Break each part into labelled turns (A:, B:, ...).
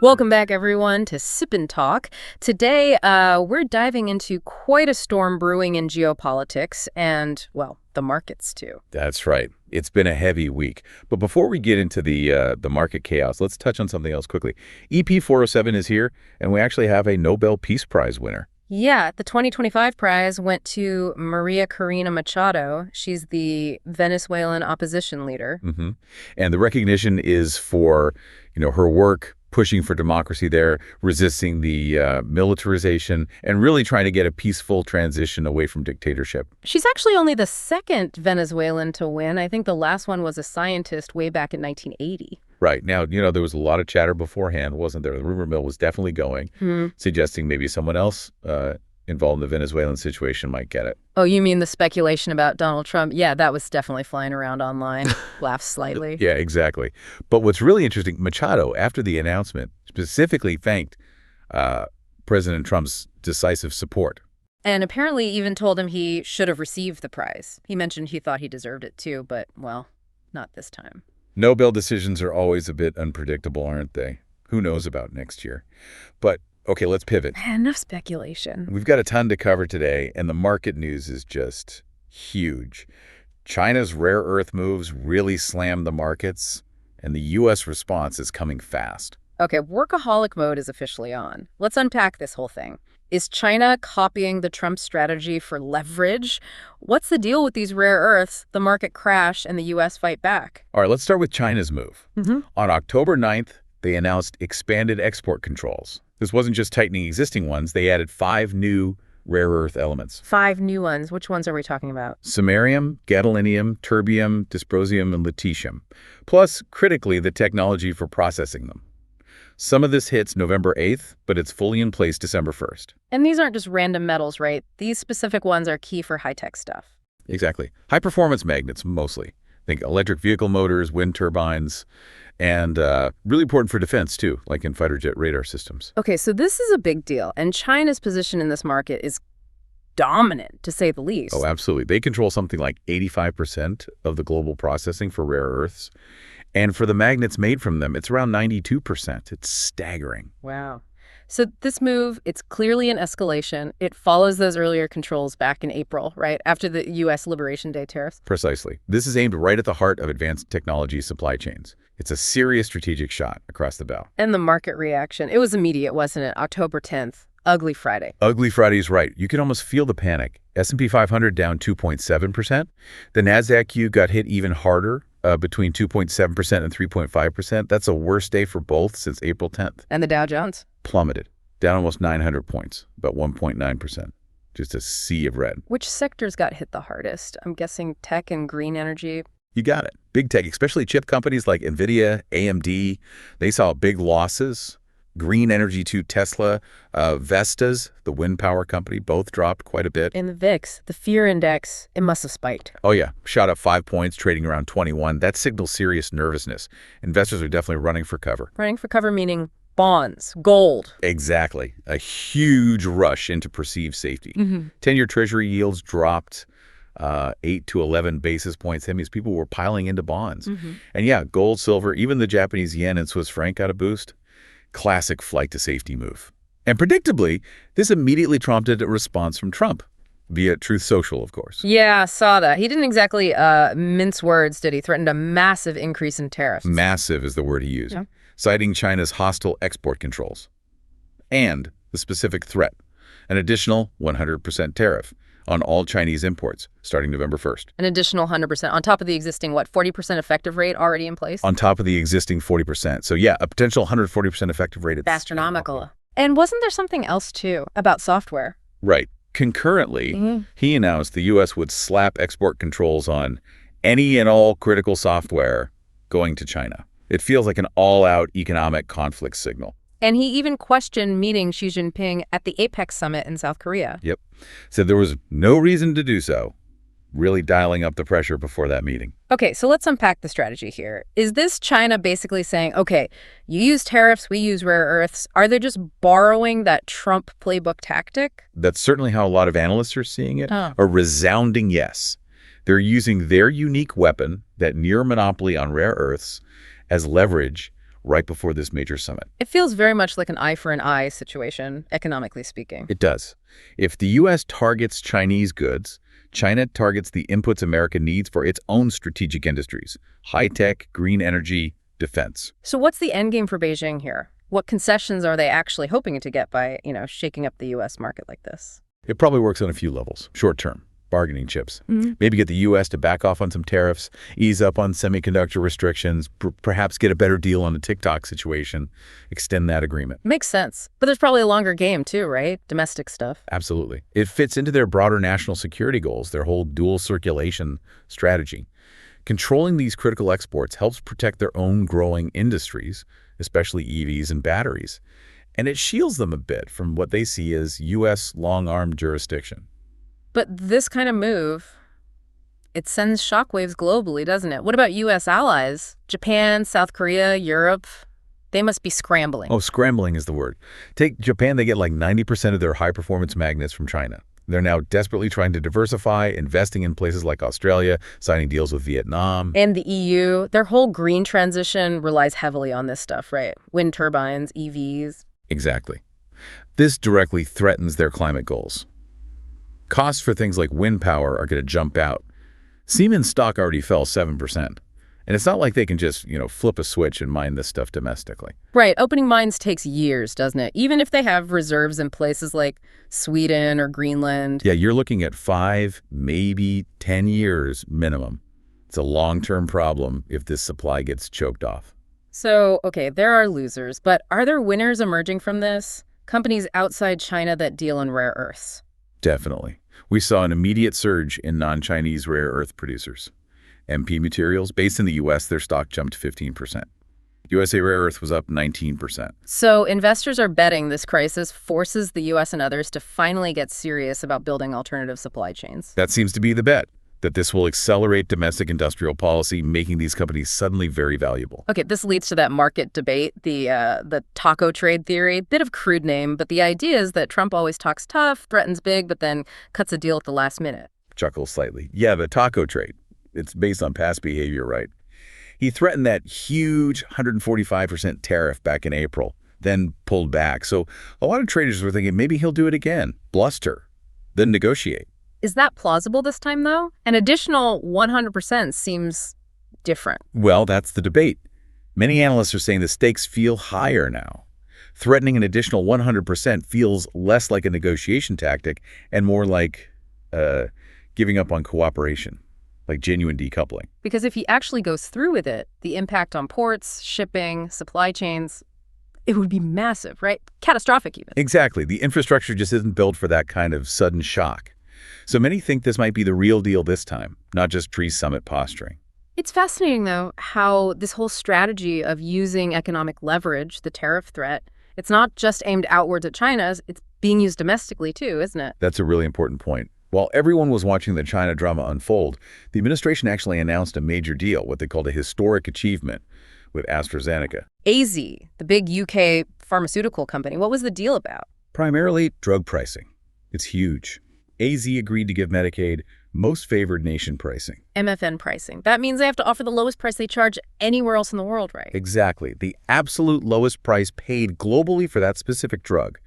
A: Welcome back, everyone, to Sip&Talk. Today, we're diving into quite a storm brewing in geopolitics and, well, the markets, too.
B: That's right. It's been a heavy week. But before we get into the market chaos, let's touch on something else quickly. EP407 is here, and we actually have a Nobel Peace Prize winner.
A: Yeah, the 2025 prize went to Maria Corina Machado. She's the Venezuelan opposition leader.
B: Mm-hmm. And the recognition is for, her work pushing for democracy there, resisting the militarization, and really trying to get a peaceful transition away from dictatorship.
A: She's actually only the second Venezuelan to win. I think the last one was a scientist way back in 1980.
B: Right. Now, there was a lot of chatter beforehand, wasn't there? The rumor mill was definitely going, suggesting maybe someone else involved in the Venezuelan situation might get it.
A: Oh, you mean the speculation about Donald Trump? Yeah, that was definitely flying around online. Laughs slightly.
B: Yeah, exactly. But what's really interesting, Machado, after the announcement, specifically thanked President Trump's decisive support.
A: And apparently even told him he should have received the prize. He mentioned he thought he deserved it too, but, well, not this time.
B: Nobel decisions are always a bit unpredictable, aren't they? Who knows about next year? But okay, let's pivot.
A: Enough speculation.
B: We've got a ton to cover today, and the market news is just huge. China's rare earth moves really slammed the markets, and the U.S. response is coming fast.
A: Okay, workaholic mode is officially on. Let's unpack this whole thing. Is China copying the Trump strategy for leverage? What's the deal with these rare earths? The market crash and the U.S. fight back.
B: All right, let's start with China's move. On October 9th, they announced expanded export controls. This wasn't just tightening existing ones. They added 5 new rare earth elements.
A: 5 new ones. Which ones are we talking about?
B: Samarium, gadolinium, terbium, dysprosium, and lutetium. Plus, critically, the technology for processing them. Some of this hits November 8th, but it's fully in place December 1st.
A: And these aren't just random metals, right? These specific ones are key for high-tech stuff.
B: Exactly. High-performance magnets, mostly. Think electric vehicle motors, wind turbines, and really important for defense, too, like in fighter jet radar systems.
A: Okay, so this is a big deal, and China's position in this market is dominant, to say the least.
B: Oh, absolutely. They control something like 85% of the global processing for rare earths. And for the magnets made from them, it's around 92%. It's staggering.
A: Wow. So this move, it's clearly an escalation. It follows those earlier controls back in April, right, after the U.S. Liberation Day tariffs.
B: Precisely. This is aimed right at the heart of advanced technology supply chains. It's a serious strategic shot across the bow. And
A: the market reaction, it was immediate, wasn't it? October 10th, Ugly Friday.
B: Ugly Friday's right. You can almost feel the panic. S&P 500 down 2.7%. The NASDAQ got hit even harder. Between 2.7% and 3.5%. That's a worst day for both since April 10th.
A: And the Dow Jones?
B: Plummeted, down almost 900 points, about 1.9%. Just a sea of red.
A: Which sectors got hit the hardest? I'm guessing tech and green energy.
B: You got it. Big tech, especially chip companies like NVIDIA, AMD, they saw big losses. Green energy too, Tesla, Vestas, the wind power company, both dropped quite a bit.
A: And the VIX, the fear index, it must have spiked.
B: Oh yeah, shot up 5 points, trading around 21. That signals serious nervousness. Investors are definitely running for cover.
A: Running for cover meaning bonds, gold.
B: Exactly. A huge rush into perceived safety. 10-year Treasury yields dropped 8 to 11 basis points. That means people were piling into bonds. And yeah, gold, silver, even the Japanese yen and Swiss franc got a boost. Classic flight to safety move. And predictably, this immediately prompted a response from Trump, via Truth Social, of course.
A: Yeah, I saw that. He didn't exactly mince words, did he? Threatened a massive increase in tariffs.
B: Massive is the word he used, citing China's hostile export controls. And the specific threat, an additional 100% tariff on all Chinese imports starting November 1st.
A: An additional 100% on top of the existing, 40% effective rate already in place?
B: On top of the existing 40%. So yeah, a potential 140% effective rate.
A: It's astronomical. And wasn't there something else, too, about software?
B: Right. Concurrently, he announced the U.S. would slap export controls on any and all critical software going to China. It feels like an all-out economic conflict signal.
A: And he even questioned meeting Xi Jinping at the APEC summit in South Korea.
B: Yep. Said there was no reason to do so, really dialing up the pressure before that meeting.
A: Okay, so let's unpack the strategy here. Is this China basically saying, okay, you use tariffs, we use rare earths. Are they just borrowing that Trump playbook tactic?
B: That's certainly how a lot of analysts are seeing it. A resounding yes. They're using their unique weapon, that near monopoly on rare earths, as leverage right before this major summit.
A: It feels very much like an eye for an eye situation, economically speaking.
B: It does. If the U.S. targets Chinese goods, China targets the inputs America needs for its own strategic industries, high-tech, green energy, defense.
A: So what's the end game for Beijing here? What concessions are they actually hoping to get by, shaking up the U.S. market like this?
B: It probably works on a few levels. Short-term, bargaining chips. Maybe get the U.S. to back off on some tariffs, ease up on semiconductor restrictions, perhaps get a better deal on the TikTok situation, extend that agreement.
A: Makes sense. But there's probably a longer game too, right? Domestic stuff.
B: Absolutely. It fits into their broader national security goals, their whole dual circulation strategy. Controlling these critical exports helps protect their own growing industries, especially EVs and batteries. And it shields them a bit from what they see as U.S. long-arm jurisdiction.
A: But this kind of move, it sends shockwaves globally, doesn't it? What about U.S. allies? Japan, South Korea, Europe? They must be scrambling.
B: Oh, scrambling is the word. Take Japan, they get like 90% of their high-performance magnets from China. They're now desperately trying to diversify, investing in places like Australia, signing deals with Vietnam.
A: And the EU, their whole green transition relies heavily on this stuff, right? Wind turbines, EVs.
B: Exactly. This directly threatens their climate goals. Costs for things like wind power are going to jump out. Siemens stock already fell 7%. And it's not like they can just, flip a switch and mine this stuff domestically.
A: Right. Opening mines takes years, doesn't it? Even if they have reserves in places like Sweden or Greenland.
B: Yeah, you're looking at 5, maybe 10 years minimum. It's a long-term problem if this supply gets choked off.
A: So, okay, there are losers, but are there winners emerging from this? Companies outside China that deal in rare earths?
B: Definitely. We saw an immediate surge in non-Chinese rare earth producers. MP Materials, based in the U.S., their stock jumped 15%. USA Rare Earth was up 19%.
A: So investors are betting this crisis forces the U.S. and others to finally get serious about building alternative supply chains.
B: That seems to be the bet, that this will accelerate domestic industrial policy, making these companies suddenly very valuable.
A: Okay, this leads to that market debate, the taco trade theory. Bit of crude name, but the idea is that Trump always talks tough, threatens big, but then cuts a deal at the last minute.
B: Chuckles slightly. Yeah, the taco trade. It's based on past behavior, right? He threatened that huge 145% tariff back in April, then pulled back. So a lot of traders were thinking maybe he'll do it again, bluster, then negotiate.
A: Is that plausible this time, though? An additional 100% seems different.
B: Well, that's the debate. Many analysts are saying the stakes feel higher now. Threatening an additional 100% feels less like a negotiation tactic and more like giving up on cooperation. Like genuine decoupling.
A: Because if he actually goes through with it, the impact on ports, shipping, supply chains, it would be massive, right? Catastrophic even.
B: Exactly. The infrastructure just isn't built for that kind of sudden shock. So many think this might be the real deal this time, not just pre-summit posturing.
A: It's fascinating, though, how this whole strategy of using economic leverage, the tariff threat, it's not just aimed outwards at China, it's being used domestically too, isn't it?
B: That's a really important point. While everyone was watching the China drama unfold, the administration actually announced a major deal, what they called a historic achievement, with AstraZeneca.
A: AZ, the big UK pharmaceutical company, what was the deal about?
B: Primarily drug pricing. It's huge. AZ agreed to give Medicaid most favored nation pricing.
A: MFN pricing. That means they have to offer the lowest price they charge anywhere else in the world, right?
B: Exactly. The absolute lowest price paid globally for that specific drug.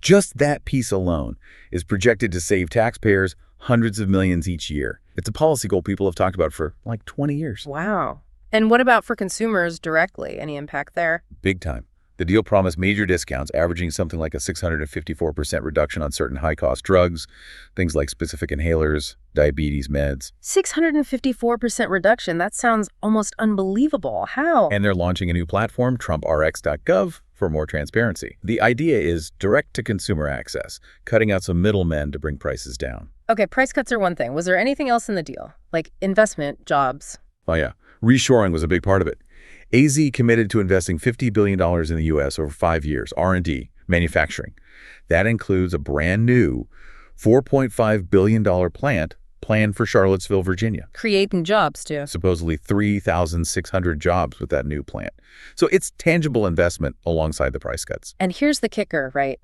B: Just that piece alone is projected to save taxpayers hundreds of millions each year. It's a policy goal people have talked about for like 20 years.
A: Wow. And what about for consumers directly? Any impact there?
B: Big time. The deal promised major discounts, averaging something like a 654% reduction on certain high-cost drugs, things like specific inhalers, diabetes meds.
A: 654% reduction? That sounds almost unbelievable. How?
B: And they're launching a new platform, TrumpRx.gov, for more transparency. The idea is direct-to-consumer access, cutting out some middlemen to bring prices down.
A: Okay, price cuts are one thing. Was there anything else in the deal? Like investment, jobs?
B: Oh yeah, reshoring was a big part of it. AZ committed to investing $50 billion in the U.S. over 5 years, R&D, manufacturing. That includes a brand new $4.5 billion plant planned for Charlottesville, Virginia.
A: Creating jobs, too.
B: Supposedly 3,600 jobs with that new plant. So it's tangible investment alongside the price cuts.
A: And here's the kicker, right?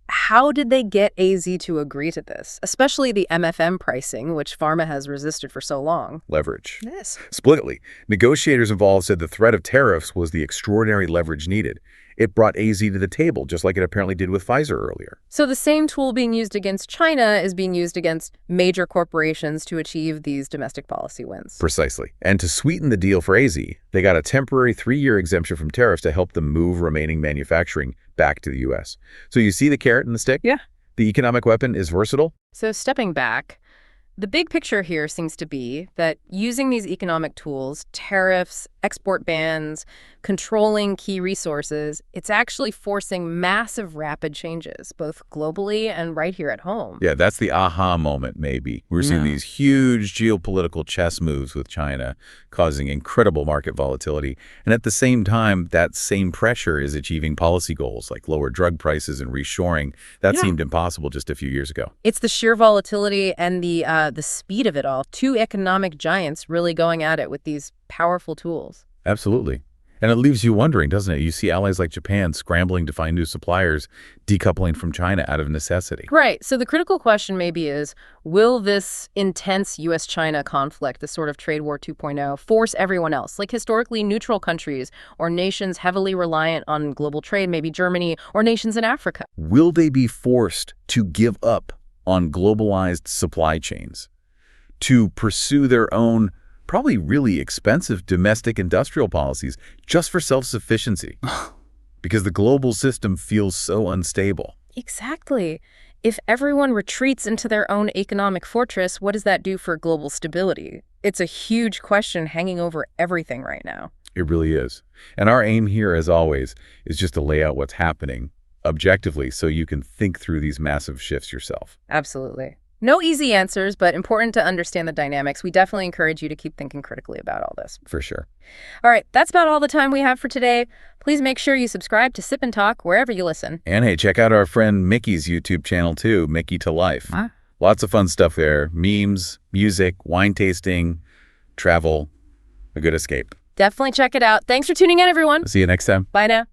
A: How did they get AZ to agree to this, especially the MFM pricing, which pharma has resisted for so long?
B: Leverage.
A: Yes.
B: Splitly, negotiators involved said the threat of tariffs was the extraordinary leverage needed. It brought AZ to the table, just like it apparently did with Pfizer earlier.
A: So the same tool being used against China is being used against major corporations to achieve these domestic policy wins.
B: Precisely. And to sweeten the deal for AZ, they got a temporary 3-year exemption from tariffs to help them move remaining manufacturing back to the U.S. So you see the carrot and the stick?
A: Yeah.
B: The economic weapon is versatile?
A: So stepping back, the big picture here seems to be that using these economic tools, tariffs, export bans, controlling key resources, it's actually forcing massive rapid changes, both globally and right here at home.
B: Yeah, that's the aha moment, maybe. We're seeing these huge geopolitical chess moves with China, causing incredible market volatility. And at the same time, that same pressure is achieving policy goals like lower drug prices and reshoring. That seemed impossible just a few years ago.
A: It's the sheer volatility and the speed of it all. Two economic giants really going at it with these powerful tools.
B: Absolutely. And it leaves you wondering, doesn't it? You see allies like Japan scrambling to find new suppliers, decoupling from China out of necessity.
A: Right. So the critical question maybe is, will this intense U.S.-China conflict, this sort of trade war 2.0, force everyone else, like historically neutral countries or nations heavily reliant on global trade, maybe Germany, or nations in Africa?
B: Will they be forced to give up on globalized supply chains, to pursue their own probably really expensive domestic industrial policies just for self-sufficiency because the global system feels so unstable?
A: Exactly. If everyone retreats into their own economic fortress, what does that do for global stability? It's a huge question hanging over everything right now.
B: It really is. And our aim here, as always, is just to lay out what's happening objectively so you can think through these massive shifts yourself.
A: Absolutely. No easy answers, but important to understand the dynamics. We definitely encourage you to keep thinking critically about all this.
B: For sure.
A: All right, that's about all the time we have for today. Please make sure you subscribe to Sip and Talk wherever you listen.
B: And hey, check out our friend Micky's YouTube channel too, Micky to Life.
A: Huh?
B: Lots of fun stuff there. Memes, music, wine tasting, travel, a good escape.
A: Definitely check it out. Thanks for tuning in, everyone.
B: See you next time.
A: Bye now.